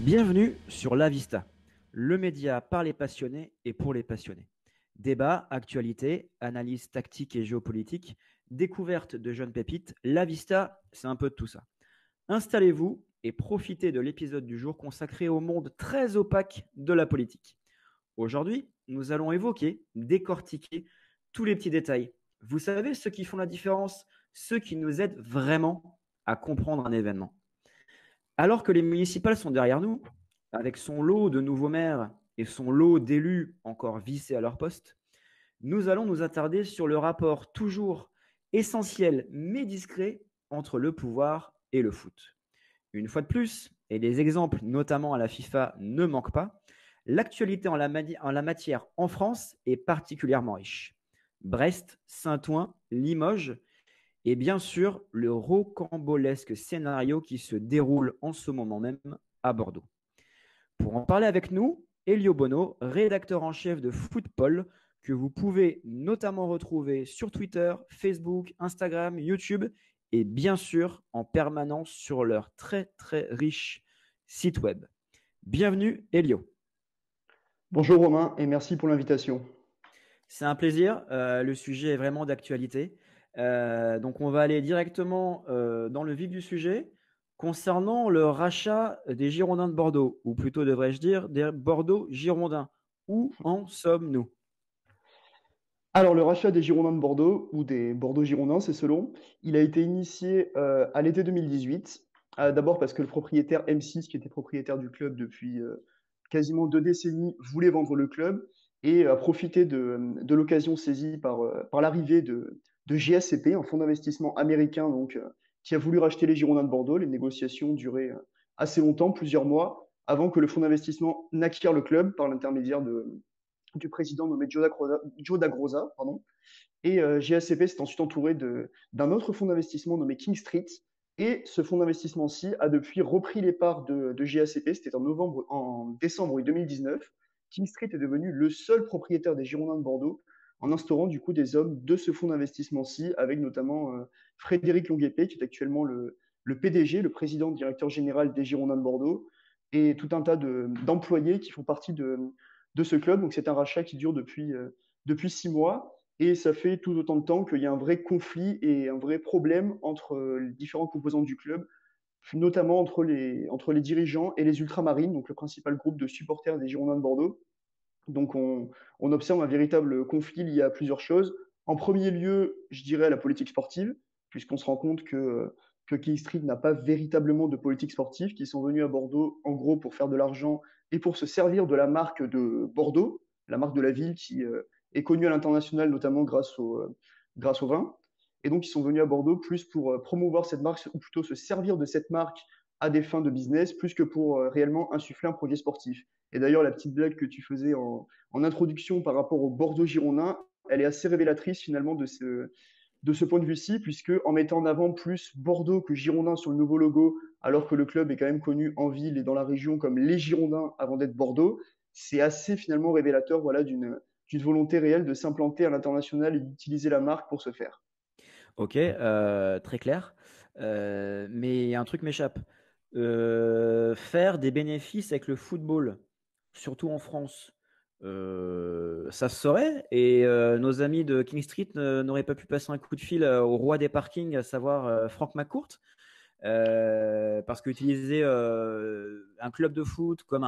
Bienvenue sur La Vista, le média par les passionnés et pour les passionnés. Débat, actualité, analyse tactique et géopolitique, découverte de jeunes pépites, La Vista, c'est un peu de tout ça. Installez-vous et profitez de l'épisode du jour consacré au monde très opaque de la politique. Aujourd'hui, nous allons évoquer, décortiquer tous les petits détails. Vous savez, ceux qui font la différence, ceux qui nous aident vraiment à comprendre un événement. Alors que les municipales sont derrière nous, avec son lot de nouveaux maires et son lot d'élus encore vissés à leur poste, nous allons nous attarder sur le rapport toujours essentiel mais discret entre le pouvoir et le foot. Une fois de plus, et les exemples notamment à la FIFA ne manquent pas, l'actualité en la matière en France est particulièrement riche. Brest, Saint-Ouen, Limoges et bien sûr le rocambolesque scénario qui se déroule en ce moment même à Bordeaux. Pour en parler avec nous, Elio Bono, rédacteur en chef de Football, que vous pouvez notamment retrouver sur Twitter, Facebook, Instagram, YouTube et bien sûr en permanence sur leur très très riche site web. Bienvenue Elio. Bonjour Romain et merci pour l'invitation. C'est un plaisir, le sujet est vraiment d'actualité. Donc on va aller directement dans le vif du sujet concernant le rachat des Girondins de Bordeaux, ou plutôt devrais-je dire des Bordeaux Girondins. Où en sommes-nous? Alors le rachat des Girondins de Bordeaux, ou des Bordeaux Girondins, c'est selon, il a été initié à l'été 2018. D'abord parce que le propriétaire M6, qui était propriétaire du club depuis quasiment 2 décennies, voulait vendre le club et a profité de l'occasion saisie par l'arrivée de GSCP, un fonds d'investissement américain donc, qui a voulu racheter les Girondins de Bordeaux. Les négociations duraient assez longtemps, plusieurs mois, avant que le fonds d'investissement n'acquiert le club par l'intermédiaire du président nommé Joe Dagrosa, pardon. Et GSCP s'est ensuite entouré d'un autre fonds d'investissement nommé King Street. Et ce fonds d'investissement-ci a depuis repris les parts de GSCP. C'était en décembre 2019. King Street est devenu le seul propriétaire des Girondins de Bordeaux en instaurant du coup des hommes de ce fonds d'investissement-ci, avec notamment Frédéric Longuepée, qui est actuellement le PDG, le président directeur général des Girondins de Bordeaux, et tout un tas d'employés qui font partie de ce club. Donc c'est un rachat qui dure depuis 6 mois. Et ça fait tout autant de temps qu'il y a un vrai conflit et un vrai problème entre les différents composants du club, notamment entre les dirigeants et les Ultramarines, donc le principal groupe de supporters des Girondins de Bordeaux. Donc on observe un véritable conflit lié à plusieurs choses. En premier lieu, je dirais la politique sportive, puisqu'on se rend compte que King Street n'a pas véritablement de politique sportive, qui sont venus à Bordeaux en gros pour faire de l'argent et pour se servir de la marque de Bordeaux, la marque de la ville qui est connue à l'international, notamment grâce au vin. Et donc ils sont venus à Bordeaux plus pour promouvoir cette marque, ou plutôt se servir de cette marque à des fins de business, plus que pour réellement insuffler un projet sportif. Et d'ailleurs, la petite blague que tu faisais en introduction par rapport au Bordeaux Girondin, elle est assez révélatrice finalement de ce point de vue-ci, puisque en mettant en avant plus Bordeaux que Girondin sur le nouveau logo, alors que le club est quand même connu en ville et dans la région comme les Girondins avant d'être Bordeaux, c'est assez finalement révélateur, voilà, d'une volonté réelle de s'implanter à l'international et d'utiliser la marque pour ce faire. Ok, très clair. Mais il y a un truc m'échappe. Faire des bénéfices avec le football, surtout en France, ça se saurait. Et nos amis de King Street n'auraient pas pu passer un coup de fil au roi des parkings, à savoir Franck McCourt, parce qu'utiliser un club de foot comme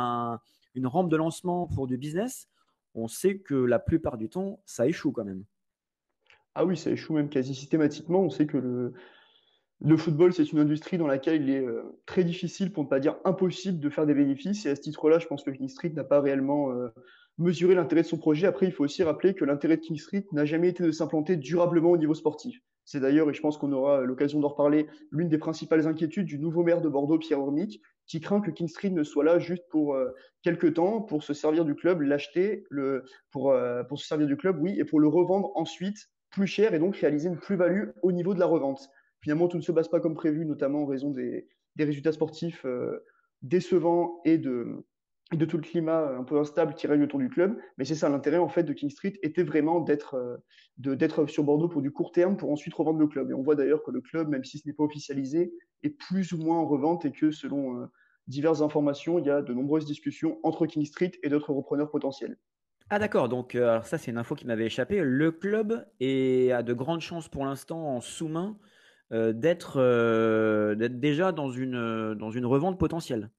une rampe de lancement pour du business, on sait que la plupart du temps, ça échoue quand même. Ah oui, ça échoue même quasi systématiquement. On sait que le football, c'est une industrie dans laquelle il est très difficile, pour ne pas dire impossible, de faire des bénéfices. Et à ce titre-là, je pense que King Street n'a pas réellement mesuré l'intérêt de son projet. Après, il faut aussi rappeler que l'intérêt de King Street n'a jamais été de s'implanter durablement au niveau sportif. C'est d'ailleurs, et je pense qu'on aura l'occasion d'en reparler, l'une des principales inquiétudes du nouveau maire de Bordeaux, Pierre Hormick, qui craint que King Street ne soit là juste pour quelques temps, pour se servir du club, l'acheter, pour se servir du club, oui, et pour le revendre ensuite plus cher et donc réaliser une plus-value au niveau de la revente. Finalement, tout ne se passe pas comme prévu, notamment en raison des résultats sportifs décevants et de tout le climat un peu instable qui règne autour du club. Mais c'est ça l'intérêt en fait de King Street était vraiment d'être sur Bordeaux pour du court terme pour ensuite revendre le club. Et on voit d'ailleurs que le club, même si ce n'est pas officialisé, est plus ou moins en revente et que selon diverses informations, il y a de nombreuses discussions entre King Street et d'autres repreneurs potentiels. Ah d'accord, donc alors ça c'est une info qui m'avait échappé. Le club a de grandes chances pour l'instant en sous-main d'être déjà dans une revente potentielle.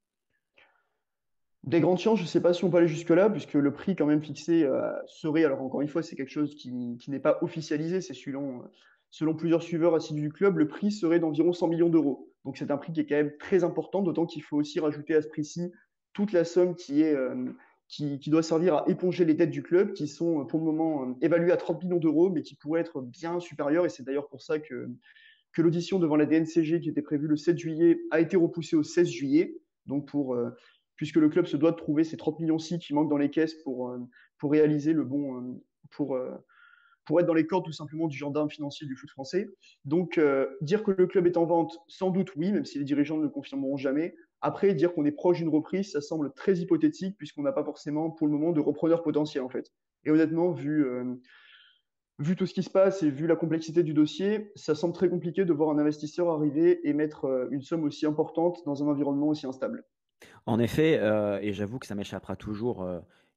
Des grandes chances, je ne sais pas si on peut aller jusque-là, puisque le prix quand même fixé serait, alors encore une fois, c'est quelque chose qui n'est pas officialisé, c'est selon plusieurs suiveurs assidus du club, le prix serait d'environ 100 millions d'euros. Donc c'est un prix qui est quand même très important, d'autant qu'il faut aussi rajouter à ce prix-ci toute la somme qui doit servir à éponger les dettes du club, qui sont pour le moment évaluées à 30 millions d'euros, mais qui pourraient être bien supérieures, et c'est d'ailleurs pour ça que l'audition devant la DNCG, qui était prévue le 7 juillet, a été repoussée au 16 juillet. Donc, puisque le club se doit de trouver ces 30 millions-ci qui manquent dans les caisses pour réaliser le bon. Pour être dans les cordes tout simplement du gendarme financier du foot français. Donc, dire que le club est en vente, sans doute oui, même si les dirigeants ne le confirmeront jamais. Après, dire qu'on est proche d'une reprise, ça semble très hypothétique, puisqu'on n'a pas forcément pour le moment de repreneur potentiel en fait. Et honnêtement, vu tout ce qui se passe et vu la complexité du dossier, ça semble très compliqué de voir un investisseur arriver et mettre une somme aussi importante dans un environnement aussi instable. En effet, et j'avoue que ça m'échappera toujours,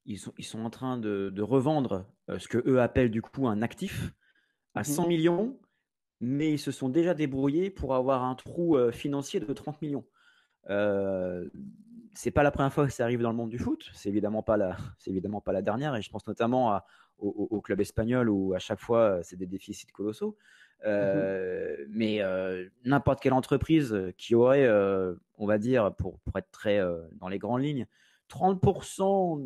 ils sont en train de revendre ce que eux appellent du coup un actif à 100 Mhm. millions, mais ils se sont déjà débrouillés pour avoir un trou financier de 30 millions. Euh, c'est pas la première fois que ça arrive dans le monde du foot. C'est évidemment pas la dernière. Et je pense notamment au club espagnol où à chaque fois c'est des déficits colossaux. Mhm. Mais n'importe quelle entreprise qui aurait, on va dire, pour être très dans les grandes lignes, 30%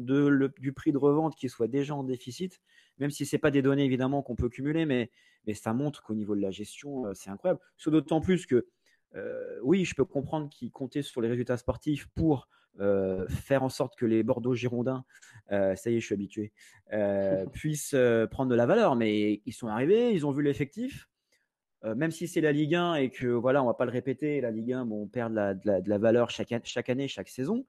du prix de revente qui soit déjà en déficit, même si c'est pas des données évidemment qu'on peut cumuler, mais ça montre qu'au niveau de la gestion, c'est incroyable. D'autant plus que oui, je peux comprendre qu'ils comptaient sur les résultats sportifs pour faire en sorte que les Bordeaux Girondins, ça y est, je suis habitué, puissent prendre de la valeur. Mais ils sont arrivés, ils ont vu l'effectif. Même si c'est la Ligue 1 et que voilà, on va pas le répéter, la Ligue 1, bon, on perd de la valeur chaque année, chaque saison.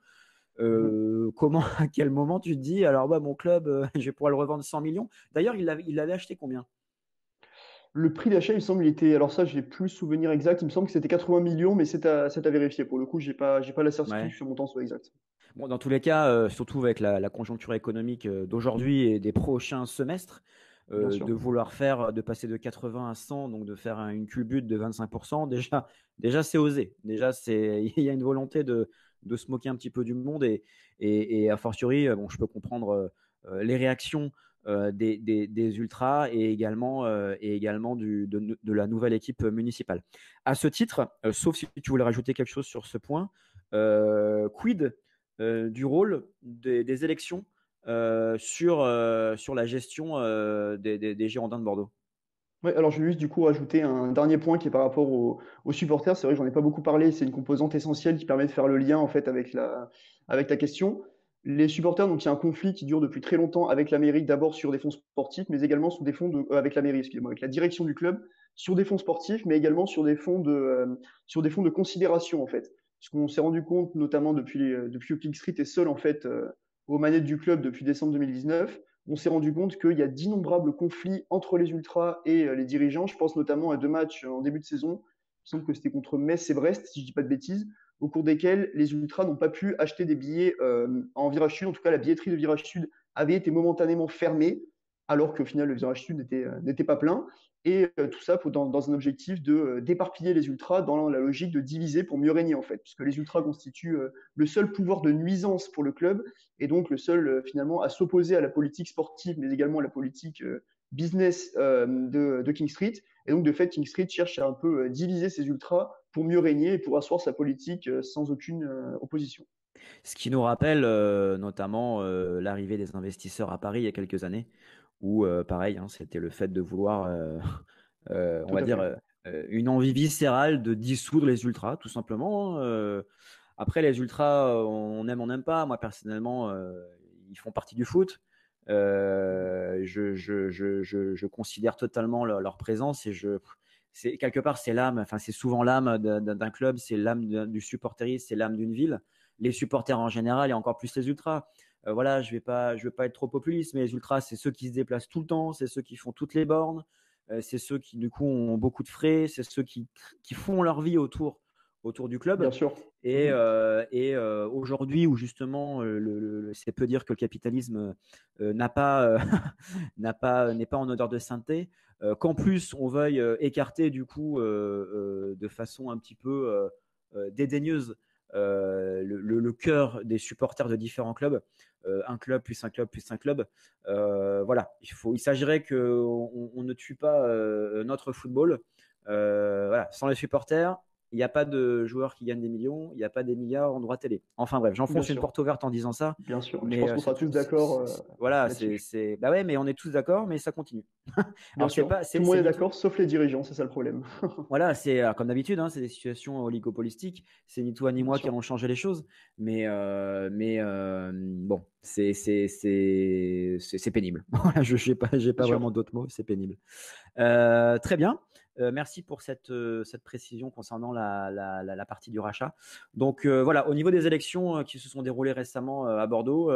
Mhm. Comment, à quel moment tu te dis, alors bah, mon club, je vais pouvoir le revendre 100 millions. D'ailleurs, il l'avait acheté combien? Le prix d'achat, il me semble, il était. Alors, ça, j'ai plus le souvenir exact. Il me semble que c'était 80 millions, mais c'est à vérifier. Pour le coup, j'ai pas la certitude Ouais. que ce montant soit exact. Bon, dans tous les cas, surtout avec la conjoncture économique d'aujourd'hui et des prochains semestres, Bien sûr. de vouloir faire, de passer de 80 à 100, donc de faire une culbute de 25%, déjà c'est osé. Déjà, il y a une volonté de se moquer un petit peu du monde et a fortiori, bon, je peux comprendre les réactions des ultras et également de la nouvelle équipe municipale. À ce titre, sauf si tu voulais rajouter quelque chose sur ce point, quid du rôle des élections sur la gestion des Girondins de Bordeaux. Ouais, alors je vais juste du coup rajouter un dernier point qui est par rapport aux supporters. C'est vrai que j'en ai pas beaucoup parlé, c'est une composante essentielle qui permet de faire le lien en fait avec la question. Les supporters, donc il y a un conflit qui dure depuis très longtemps avec la mairie, d'abord sur des fonds sportifs, mais également sur des fonds avec la mairie, excusez-moi, avec la direction du club, sur des fonds sportifs, mais également sur des fonds de considération en fait. Parce qu'on s'est rendu compte, notamment depuis que King Street est seul en fait aux manettes du club depuis décembre 2019, on s'est rendu compte qu'il y a d'innombrables conflits entre les ultras et les dirigeants. Je pense notamment à deux matchs en début de saison. Il semble que c'était contre Metz et Brest, si je ne dis pas de bêtises, au cours desquels les ultras n'ont pas pu acheter des billets en virage sud. En tout cas, la billetterie de virage sud avait été momentanément fermée, alors qu'au final, le virage sud n'était pas plein. Et tout ça dans un objectif d'éparpiller les ultras dans la logique de diviser pour mieux régner, en fait, puisque les ultras constituent le seul pouvoir de nuisance pour le club et donc le seul finalement à s'opposer à la politique sportive, mais également à la politique business de King Street. Et donc de fait, King Street cherche à un peu diviser ses ultras pour mieux régner et pour asseoir sa politique sans aucune opposition. Ce qui nous rappelle notamment l'arrivée des investisseurs à Paris il y a quelques années, où pareil, hein, c'était le fait de vouloir, on Tout va à dire, fait. une envie viscérale de dissoudre les ultras, tout simplement. Après, les ultras, on aime, on n'aime pas. Moi, personnellement, ils font partie du foot. Je considère totalement leur présence et quelque part, c'est l'âme, enfin, c'est souvent l'âme d'un club, c'est l'âme du supporterisme, c'est l'âme d'une ville. Les supporters en général et encore plus les ultras. Voilà, je vais pas être trop populiste, mais les ultras, c'est ceux qui se déplacent tout le temps, c'est ceux qui font toutes les bornes, c'est ceux qui, du coup, ont beaucoup de frais, c'est ceux qui font leur vie autour du club. Bien sûr. Mhm. Aujourd'hui, où justement, c'est peu dire que le capitalisme n'a pas, n'est pas en odeur de sainteté, qu'en plus on veuille écarter du coup de façon un petit peu dédaigneuse le cœur des supporters de différents clubs, un club plus un club plus un club. Voilà, il s'agirait qu'on ne tue pas notre football. Voilà, sans les supporters, il n'y a pas de joueurs qui gagnent des millions, il n'y a pas des milliards en droit télé. Enfin bref, Bien j'enfonce une sûr, porte ouverte en disant ça, bien sûr. Je mais pense qu'on sera tous d'accord voilà, là-dessus. bah ouais, mais on est tous d'accord, mais ça continue. Bien Alors c'est sûr, pas, tout le monde c'est est ni tout, d'accord, sauf les dirigeants, c'est ça le problème. voilà, c'est comme d'habitude, hein, c'est des situations oligopolistiques. C'est ni toi ni Bien moi qui sûr, allons changer les choses, mais bon, c'est pénible. Voilà, j'ai bien pas sûr. vraiment d'autres mots, c'est pénible. Très bien. Merci pour cette précision concernant la partie du rachat. Donc voilà, au niveau des élections qui se sont déroulées récemment à Bordeaux,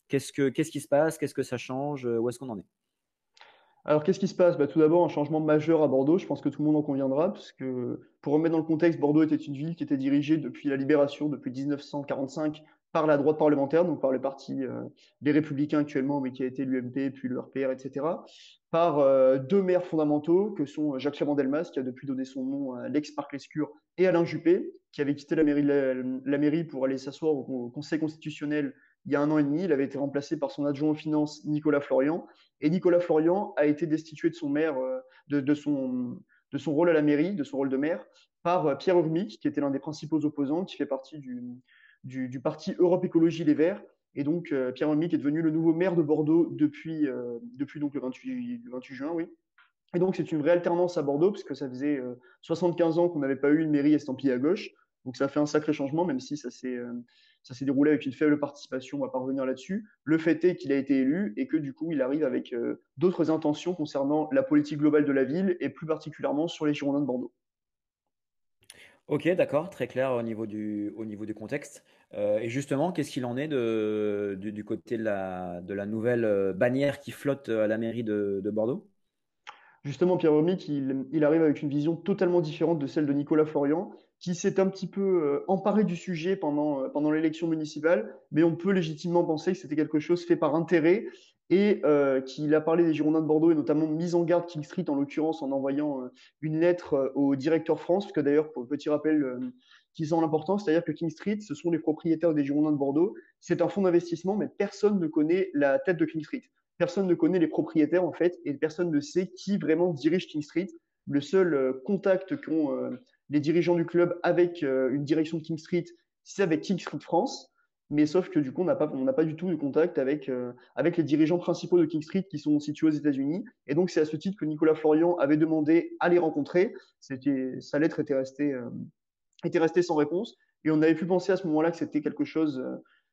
qu'est-ce qui se passe? Qu'est-ce que ça change? Où est-ce qu'on en est? Alors, qu'est-ce qui se passe? Bah, tout d'abord, un changement majeur à Bordeaux, je pense que tout le monde en conviendra, parce que pour remettre dans le contexte, Bordeaux était une ville qui était dirigée depuis la libération, depuis 1945, par la droite parlementaire, donc par le parti des Républicains actuellement, mais qui a été l'UMP, puis le RPR, etc., par deux maires fondamentaux, que sont Jacques Chaban-Delmas, qui a depuis donné son nom à l'ex-Parc Lescure, et Alain Juppé, qui avait quitté la mairie pour aller s'asseoir au Conseil constitutionnel il y a un an et demi. Il avait été remplacé par son adjoint aux finances, Nicolas Florian. Et Nicolas Florian a été destitué de son maire, de son rôle à la mairie, de son rôle de maire, par Pierre Urmic, qui était l'un des principaux opposants, qui fait partie du parti Europe Écologie Les Verts. Et donc, Pierre Urmic est devenu le nouveau maire de Bordeaux depuis donc le 28 juin, oui. Et donc, c'est une vraie alternance à Bordeaux, puisque ça faisait 75 ans qu'on n'avait pas eu une mairie estampillée à gauche. Donc, ça fait un sacré changement, même si ça s'est déroulé avec une faible participation, on va pas revenir là-dessus. Le fait est qu'il a été élu et que du coup, il arrive avec d'autres intentions concernant la politique globale de la ville et plus particulièrement sur les Girondins de Bordeaux. Ok, d'accord, très clair au niveau du contexte. Et justement, qu'est-ce qu'il en est du côté de la nouvelle bannière qui flotte à la mairie de Bordeaux? Justement, Pierre Romic, il arrive avec une vision totalement différente de celle de Nicolas Florian, qui s'est un petit peu emparé du sujet pendant l'élection municipale, mais on peut légitimement penser que c'était quelque chose fait par intérêt et qu'il a parlé des Girondins de Bordeaux et notamment mise en garde King Street en l'occurrence en envoyant une lettre au directeur France, parce que d'ailleurs, pour petit rappel qui sont l'important, c'est-à-dire que King Street, ce sont les propriétaires des Girondins de Bordeaux, c'est un fonds d'investissement, mais personne ne connaît la tête de King Street. Personne ne connaît les propriétaires en fait et personne ne sait qui vraiment dirige King Street. Le seul contact qu'ont les dirigeants du club avec une direction de King Street, c'est avec King Street France. Mais sauf que du coup, on n'a pas du tout de contact avec les dirigeants principaux de King Street qui sont situés aux États-Unis. Et donc, c'est à ce titre que Nicolas Florian avait demandé à les rencontrer. Sa lettre était restée sans réponse. Et on avait pu penser à ce moment-là que c'était quelque chose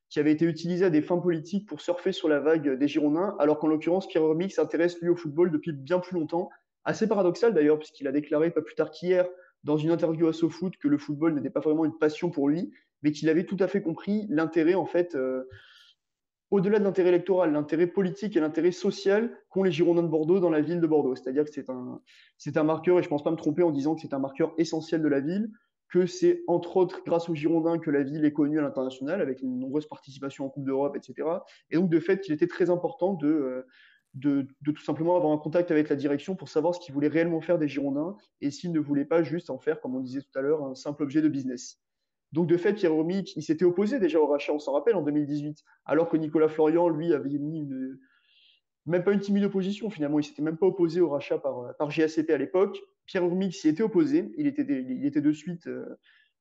qui avait été utilisé à des fins politiques pour surfer sur la vague des Girondins, alors qu'en l'occurrence, Pierre Urmic s'intéresse lui au football depuis bien plus longtemps. Assez paradoxal d'ailleurs, puisqu'il a déclaré pas plus tard qu'hier dans une interview à SoFoot que le football n'était pas vraiment une passion pour lui, mais qu'il avait tout à fait compris l'intérêt en fait au-delà de l'intérêt électoral, l'intérêt politique et l'intérêt social qu'ont les Girondins de Bordeaux dans la ville de Bordeaux. C'est-à-dire que c'est un marqueur, et je ne pense pas me tromper en disant que c'est un marqueur essentiel de la ville, que c'est entre autres grâce aux Girondins que la ville est connue à l'international, avec une nombreuse participation en Coupe d'Europe, etc. Et donc de fait qu'il était très important de tout simplement avoir un contact avec la direction pour savoir ce qu'ils voulaient réellement faire des Girondins et s'ils ne voulaient pas juste en faire, comme on disait tout à l'heure, un simple objet de business. Donc de fait, Pierre Romic, il s'était opposé déjà au rachat, on s'en rappelle, en 2018, alors que Nicolas Florian, lui, avait même pas une timide opposition finalement, il s'était même pas opposé au rachat par GACP à l'époque. Pierre Romic s'y était opposé, il était de suite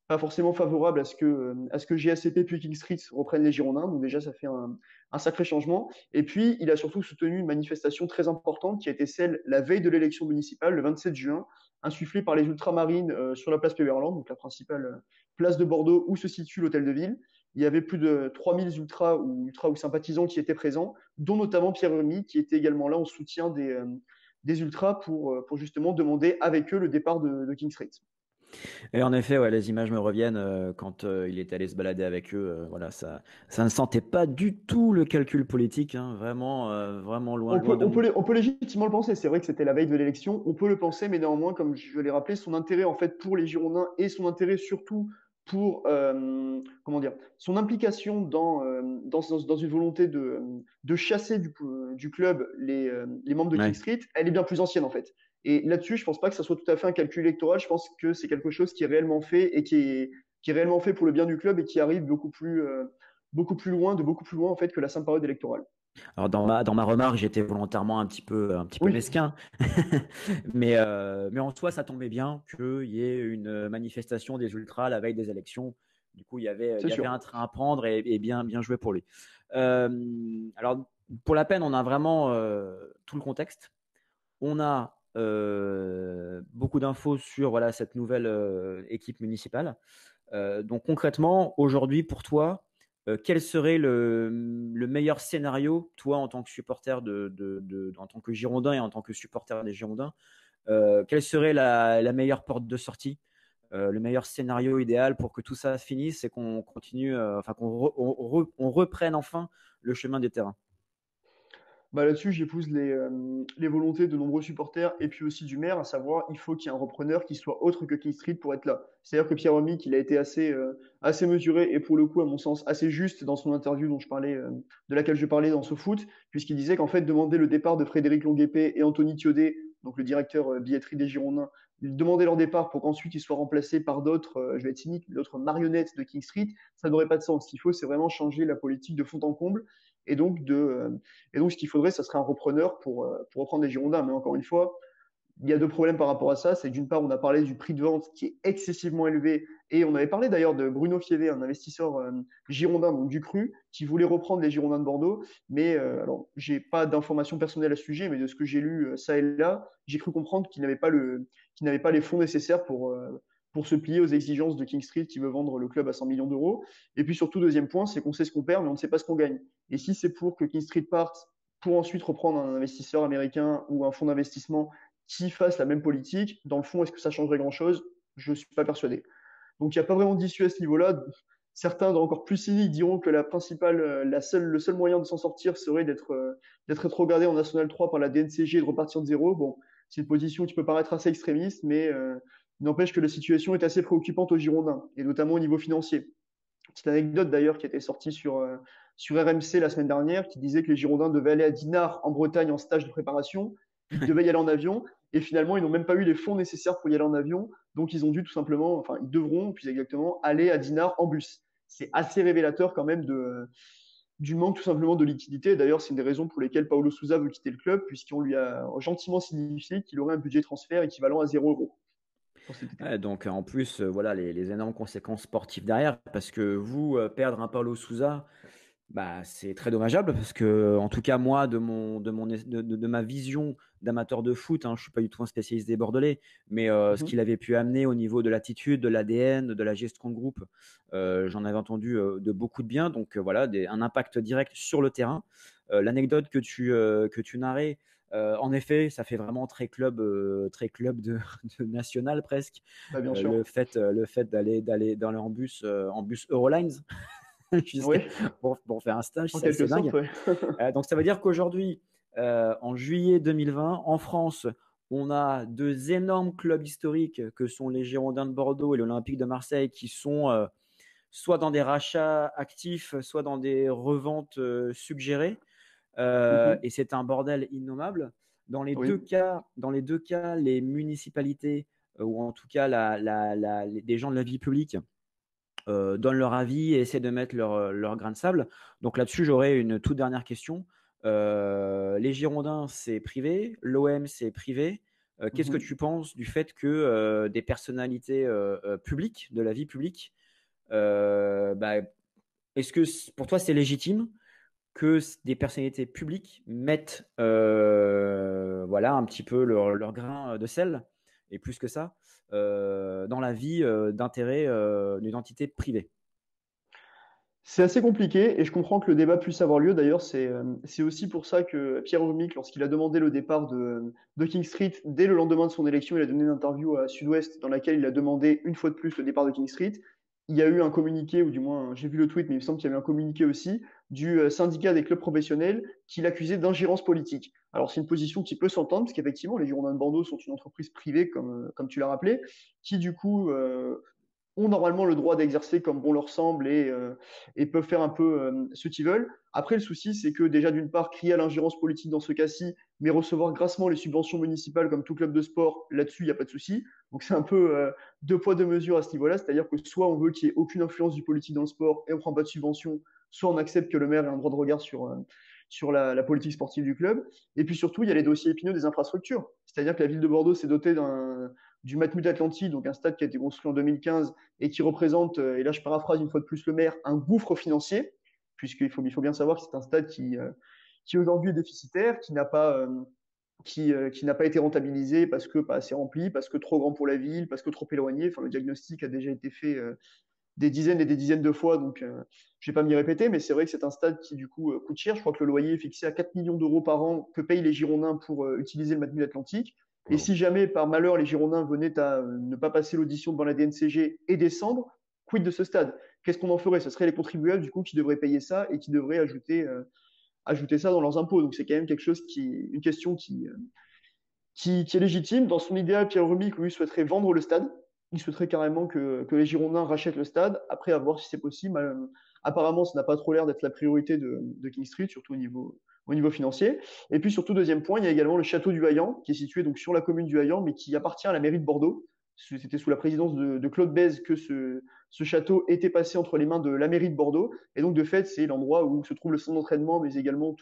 pas forcément favorable à ce que GACP puis King Street reprennent les Girondins, donc déjà ça fait un sacré changement. Et puis il a surtout soutenu une manifestation très importante qui a été celle la veille de l'élection municipale, le 27 juin, insufflée par les ultramarines sur la place Péberland, donc la principale place de Bordeaux où se situe l'hôtel de ville. Il y avait plus de 3000 ultras ou sympathisants qui étaient présents, dont notamment Pierre Remy, qui était également là en soutien des ultras pour justement demander avec eux le départ de King Street. Et en effet, ouais, les images me reviennent quand il est allé se balader avec eux. Voilà, ça ne sentait pas du tout le calcul politique, hein, vraiment, vraiment loin de moi. On peut légitimement le penser. C'est vrai que c'était la veille de l'élection. On peut le penser, mais néanmoins, comme je l'ai rappelé, son intérêt en fait pour les Girondins et son intérêt surtout pour comment dire, son implication dans une volonté de chasser du club les membres de King Ouais. Street, elle est bien plus ancienne en fait. Et là-dessus, je pense pas que ça soit tout à fait un calcul électoral. Je pense que c'est quelque chose qui est réellement fait et qui est réellement fait pour le bien du club et qui arrive beaucoup plus loin, de beaucoup plus loin en fait que la simple période électorale. Alors dans ma remarque, j'étais volontairement un petit peu Oui, mesquin, mais en soi, ça tombait bien qu'il y ait une manifestation des ultras la veille des élections. Du coup, il y avait, il c'est y avait sûr. un train à prendre et bien joué pour lui. Alors, pour la peine, on a vraiment tout le contexte. On a beaucoup d'infos sur voilà, cette nouvelle équipe municipale. Donc concrètement, aujourd'hui, pour toi, quel serait le meilleur scénario, toi, en tant que supporter en tant que Girondin et en tant que supporter des Girondins, quelle serait la meilleure porte de sortie, le meilleur scénario idéal pour que tout ça finisse et qu'on continue, enfin qu'on reprenne enfin le chemin des terrains? Bah là-dessus, j'épouse les volontés de nombreux supporters et puis aussi du maire, à savoir, il faut qu'il y ait un repreneur qui soit autre que King Street pour être là. C'est-à-dire que Pierre Romic, il a été assez mesuré et pour le coup, à mon sens, assez juste dans son interview de laquelle je parlais dans ce foot, puisqu'il disait qu'en fait, demander le départ de Frédéric Longuepé et Anthony Thiodet, donc le directeur billetterie des Girondins, demander leur départ pour qu'ensuite ils soient remplacés par d'autres, je vais être cynique, d'autres marionnettes de King Street, ça n'aurait pas de sens. Ce qu'il faut, c'est vraiment changer la politique de fond en comble et donc ce qu'il faudrait, ça serait un repreneur pour reprendre les Girondins. Mais encore une fois, il y a deux problèmes par rapport à ça. C'est que d'une part, on a parlé du prix de vente qui est excessivement élevé. Et on avait parlé d'ailleurs de Bruno Fievé, un investisseur girondin, donc du cru, qui voulait reprendre les Girondins de Bordeaux. Mais alors, j'ai pas d'informations personnelles à ce sujet, mais de ce que j'ai lu ça et là, j'ai cru comprendre qu'il n'avait pas les fonds nécessaires pour se plier aux exigences de King Street qui veut vendre le club à 100 millions d'euros. Et puis surtout, deuxième point, c'est qu'on sait ce qu'on perd, mais on ne sait pas ce qu'on gagne. Et si c'est pour que King Street parte pour ensuite reprendre un investisseur américain ou un fonds d'investissement qui fasse la même politique, dans le fond, est-ce que ça changerait grand-chose? Je ne suis pas persuadé. Donc il n'y a pas vraiment d'issue à ce niveau-là. Certains, encore plus cyniques, diront que le seul moyen de s'en sortir serait d'être rétrogradé en National 3 par la DNCG et de repartir de zéro. Bon, c'est une position qui peut paraître assez extrémiste, mais il n'empêche que la situation est assez préoccupante aux Girondins, et notamment au niveau financier. Petite anecdote d'ailleurs qui était sortie sur RMC la semaine dernière, qui disait que les Girondins devaient aller à Dinard en Bretagne en stage de préparation. Ils devaient y aller en avion et finalement ils n'ont même pas eu les fonds nécessaires pour y aller en avion. Donc ils ont dû tout simplement, enfin ils devront plus exactement aller à Dinard en bus. C'est assez révélateur quand même du manque tout simplement de liquidité. D'ailleurs, c'est une des raisons pour lesquelles Paulo Sousa veut quitter le club, puisqu'on lui a gentiment signifié qu'il aurait un budget transfert équivalent à 0 € pour cet été. Ouais, donc en plus, voilà les énormes conséquences sportives derrière, parce que vous, perdre un Paulo Sousa, bah, c'est très dommageable parce que, en tout cas, moi, de ma vision d'amateur de foot, hein, je ne suis pas du tout un spécialiste des Bordelais, mais ce Mhm. qu'il avait pu amener au niveau de l'attitude, de l'ADN, de la gestion de groupe, j'en avais entendu de beaucoup de bien. Donc voilà, un impact direct sur le terrain. L'anecdote que tu narrais, en effet, ça fait vraiment très club de national presque. Bah, bien sûr. Le fait d'aller en bus Eurolines. Tu Oui, sais, pour faire un stage, en c'est quelque assez sorte, dingue. ouais. Donc ça veut dire qu'aujourd'hui, en juillet 2020, en France, on a deux énormes clubs historiques que sont les Girondins de Bordeaux et l'Olympique de Marseille qui sont soit dans des rachats actifs, soit dans des reventes suggérées. Mhm. Et c'est un bordel innommable. Oui. Dans les deux cas, les municipalités, ou en tout cas des gens de la vie publique, donnent leur avis et essaient de mettre leur grain de sable. Donc là-dessus, j'aurais une toute dernière question. Les Girondins, c'est privé. L'OM, c'est privé. Qu'est-ce que Mhm. tu penses du fait que des personnalités publiques, de la vie publique, bah, est-ce que pour toi, c'est légitime que des personnalités publiques mettent voilà, un petit peu leur grain de sel, et plus que ça, dans la vie d'intérêt d'une entité privée? C'est assez compliqué et je comprends que le débat puisse avoir lieu. D'ailleurs, c'est aussi pour ça que Pierre Urmic, lorsqu'il a demandé le départ de King Street, dès le lendemain de son élection, il a donné une interview à Sud-Ouest dans laquelle il a demandé une fois de plus le départ de King Street. Il y a eu un communiqué, ou du moins j'ai vu le tweet, mais il me semble qu'il y avait un communiqué aussi, du syndicat des clubs professionnels qui l'accusait d'ingérence politique. Alors c'est une position qui peut s'entendre, parce qu'effectivement, les Girondins de Bordeaux sont une entreprise privée, comme tu l'as rappelé, qui du coup ont normalement le droit d'exercer comme bon leur semble et peuvent faire un peu ce qu'ils veulent. Après, le souci, c'est que déjà, d'une part, crier à l'ingérence politique dans ce cas-ci, mais recevoir grassement les subventions municipales comme tout club de sport, là-dessus, il n'y a pas de souci. Donc c'est un peu deux poids, deux mesures à ce niveau-là, c'est-à-dire que soit on veut qu'il n'y ait aucune influence du politique dans le sport et on ne prend pas de subventions, soit on accepte que le maire ait un droit de regard sur la politique sportive du club. Et puis surtout, il y a les dossiers épineux des infrastructures. C'est-à-dire que la ville de Bordeaux s'est dotée du Matmut Atlantique, donc un stade qui a été construit en 2015 et qui représente, et là je paraphrase une fois de plus le maire, un gouffre financier, puisqu'il faut bien savoir que c'est un stade qui aujourd'hui est déficitaire, qui n'a pas été rentabilisé parce que pas assez rempli, parce que trop grand pour la ville, parce que trop éloigné. Enfin, le diagnostic a déjà été fait des dizaines et des dizaines de fois, donc je ne vais pas m'y répéter, mais c'est vrai que c'est un stade qui du coup coûte cher. Je crois que le loyer est fixé à 4 millions d'euros par an que payent les Girondins pour utiliser le Matmut Atlantique. Et Wow. si jamais par malheur les Girondins venaient à ne pas passer l'audition devant la DNCG et descendre, quid de ce stade? Qu'est-ce qu'on en ferait? Ce serait les contribuables du coup qui devraient payer ça et qui devraient ajouter ça dans leurs impôts. Donc c'est quand même une question qui est légitime. Dans son idéal, Pierre Rubic, lui, souhaiterait vendre le stade. Il souhaiterait carrément que les Girondins rachètent le stade. Après, à voir si c'est possible. Apparemment, ça n'a pas trop l'air d'être la priorité de King Street, surtout au niveau financier. Et puis, surtout, deuxième point, il y a également le château du Haillan, qui est situé donc sur la commune du Haillan, mais qui appartient à la mairie de Bordeaux. C'était sous la présidence de Claude Bèze que ce château était passé entre les mains de la mairie de Bordeaux. Et donc, de fait, c'est l'endroit où se trouve le centre d'entraînement, mais également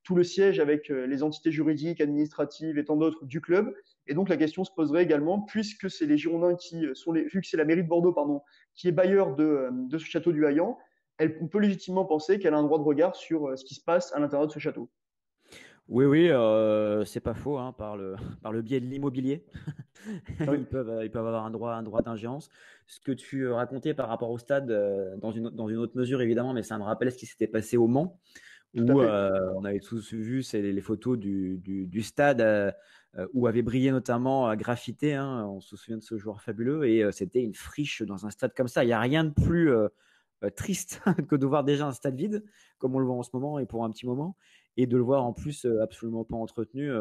tout le siège avec les entités juridiques, administratives et tant d'autres du club. Et donc la question se poserait également, puisque c'est les Girondins vu que c'est la mairie de Bordeaux, pardon, qui est bailleur de ce château du Haillan, on peut légitimement penser qu'elle a un droit de regard sur ce qui se passe à l'intérieur de ce château. Oui, oui, c'est pas faux, hein, par le biais de l'immobilier. Ah oui, Ils peuvent avoir un droit d'ingérence. Ce que tu racontais par rapport au stade, dans une autre mesure évidemment, mais ça me rappelle ce qui s'était passé au Mans, tout à où fait. on avait tous vu les photos du stade où avait brillé notamment Graffité. Hein, on se souvient de ce joueur fabuleux, et c'était une friche dans un stade comme ça. Il n'y a rien de plus triste que de voir déjà un stade vide, comme on le voit en ce moment et pour un petit moment, et de le voir en plus absolument pas entretenu,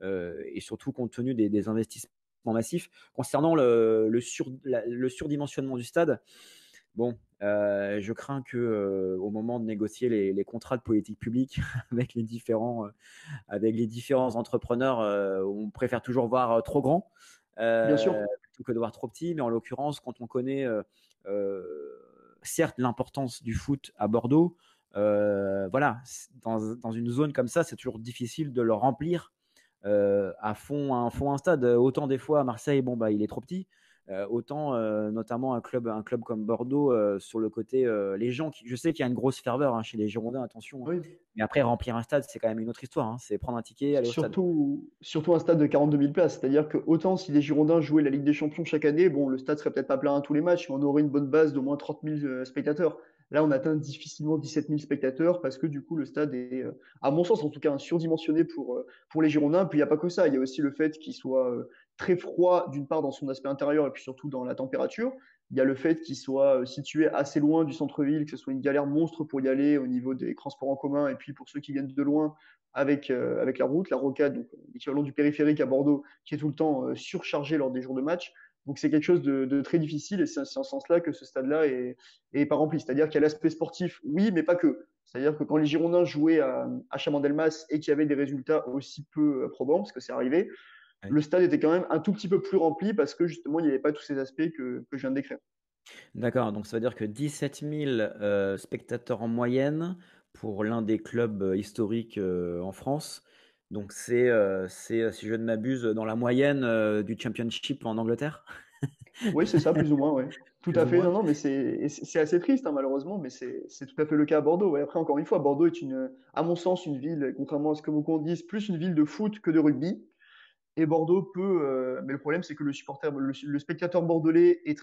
et surtout compte tenu des investissements massifs. Concernant le surdimensionnement du stade, bon, je crains que au moment de négocier les contrats de politique publique avec avec les différents entrepreneurs, on préfère toujours voir trop grand Bien sûr. plutôt que de voir trop petit. Mais en l'occurrence, quand on connaît certes l'importance du foot à Bordeaux, voilà, dans une zone comme ça, c'est toujours difficile de le remplir à fond un stade. Autant des fois à Marseille, bon bah il est trop petit. Autant notamment un club comme Bordeaux, sur le côté les gens je sais qu'il y a une grosse ferveur, hein, chez les Girondins, attention, hein. Oui. Mais après remplir un stade, c'est quand même une autre histoire, hein. C'est prendre un ticket, aller au stade. Surtout un stade de 42 000 places. C'est-à-dire que autant si les Girondins jouaient la Ligue des Champions chaque année, bon, le stade serait peut-être pas plein à tous les matchs, mais on aurait une bonne base d'au moins 30 000 spectateurs. Là, on atteint difficilement 17 000 spectateurs parce que du coup, le stade est, à mon sens en tout cas, surdimensionné pour les Girondins. Puis il n'y a pas que ça. Il y a aussi le fait qu'il soit très froid, d'une part dans son aspect intérieur et puis surtout dans la température. Il y a le fait qu'il soit situé assez loin du centre-ville, que ce soit une galère monstre pour y aller au niveau des transports en commun et puis pour ceux qui viennent de loin avec la route, la rocade, donc l'équivalent du périphérique à Bordeaux, qui est tout le temps surchargé lors des jours de match. Donc c'est quelque chose de très difficile et c'est en ce sens-là que ce stade-là est pas rempli. C'est-à-dire qu'il y a l'aspect sportif, oui, mais pas que. C'est-à-dire que quand les Girondins jouaient à Chamandelmas et qu'il y avait des résultats aussi peu probants, parce que c'est arrivé, Ouais. le stade était quand même un tout petit peu plus rempli parce que justement il n'y avait pas tous ces aspects que je viens de décrire. D'accord, donc ça veut dire que 17 000 spectateurs en moyenne pour l'un des clubs historiques en France. Donc si je ne m'abuse, dans la moyenne du Championship en Angleterre, Oui, c'est ça, plus ou moins, ouais. Tout plus à ou fait. Non, moins. non, mais c'est assez triste, hein, malheureusement, mais c'est tout à fait le cas à Bordeaux. Ouais. Après, encore une fois, Bordeaux est à mon sens, une ville, contrairement à ce que beaucoup disent, plus une ville de foot que de rugby. Et Bordeaux mais le problème, c'est que le spectateur bordelais est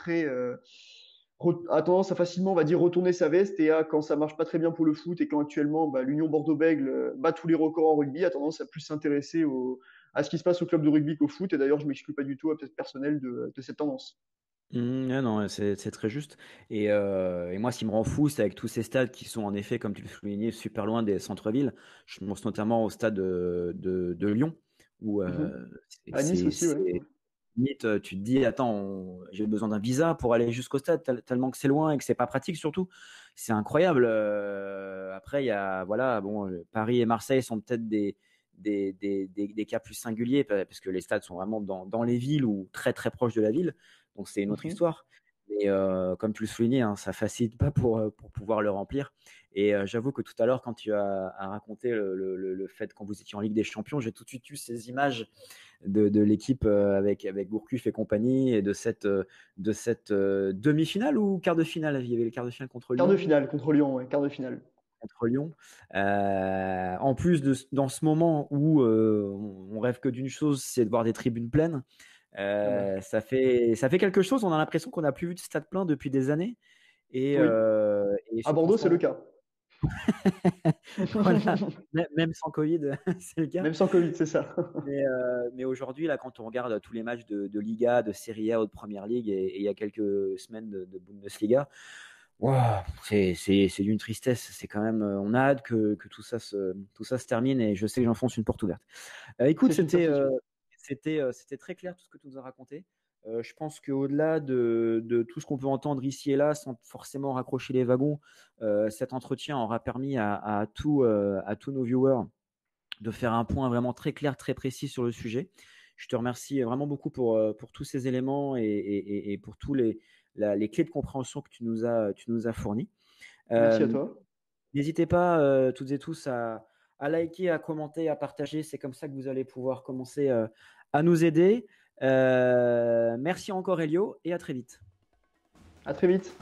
a tendance à facilement, on va dire, retourner sa veste quand ça marche pas très bien pour le foot et quand actuellement, bah, l'Union Bordeaux-Bègles bat tous les records en rugby, a tendance à plus s'intéresser à ce qui se passe au club de rugby qu'au foot. Et d'ailleurs, je m'exclus pas du tout à peut-être personnel de cette tendance. Ouais, non, c'est très juste. Et moi, ce qui me rend fou, c'est avec tous ces stades qui sont en effet, comme tu le soulignais, super loin des centres-villes. Je pense notamment au stade de Lyon, où Mhm. À Nice aussi, ouais. limite, tu te dis, attends, j'ai besoin d'un visa pour aller jusqu'au stade, tellement que c'est loin et que c'est pas pratique surtout. C'est incroyable. Après, il y a, voilà, bon, Paris et Marseille sont peut-être des cas plus singuliers parce que les stades sont vraiment dans les villes ou très très proches de la ville. Donc c'est une autre Mhm. histoire. Mais comme tu le soulignais, hein, ça facilite pas pour pouvoir le remplir. Et j'avoue que tout à l'heure, quand tu as raconté le fait quand vous étiez en Ligue des Champions, j'ai tout de suite eu ces images de l'équipe avec Gourcuff et compagnie et de cette demi-finale ou quart de finale. Il y avait le quart de finale contre Quart de Lyon. finale contre Lyon, ouais, quart de finale. Contre Lyon. En plus, dans ce moment où on rêve que d'une chose, c'est de voir des tribunes pleines, Ah bah, ça fait quelque chose. On a l'impression qu'on n'a plus vu de stade plein depuis des années. Et, oui. À ce Bordeaux, c'est le constant, cas. voilà, même sans Covid, c'est le cas. Même sans Covid, c'est ça. Mais aujourd'hui, là, quand on regarde tous les matchs de Liga, de Serie A ou de Première Ligue, et il y a quelques semaines de Bundesliga, wow, c'est d'une tristesse. C'est quand même, on a hâte que tout ça se termine, et je sais que j'enfonce une porte ouverte. Écoute, C'est une c'était certitude. c'était très clair tout ce que tu nous as raconté. Je pense qu'au-delà de tout ce qu'on peut entendre ici et là, sans forcément raccrocher les wagons, cet entretien aura permis à tous nos viewers de faire un point vraiment très clair, très précis sur le sujet. Je te remercie vraiment beaucoup pour tous ces éléments et pour tous les clés de compréhension que tu nous as fournies. Merci à Euh, toi. N'hésitez pas, toutes et tous, à liker, à commenter, à partager. C'est comme ça que vous allez pouvoir commencer à nous aider. Merci encore, Elio, et à très vite. À très vite.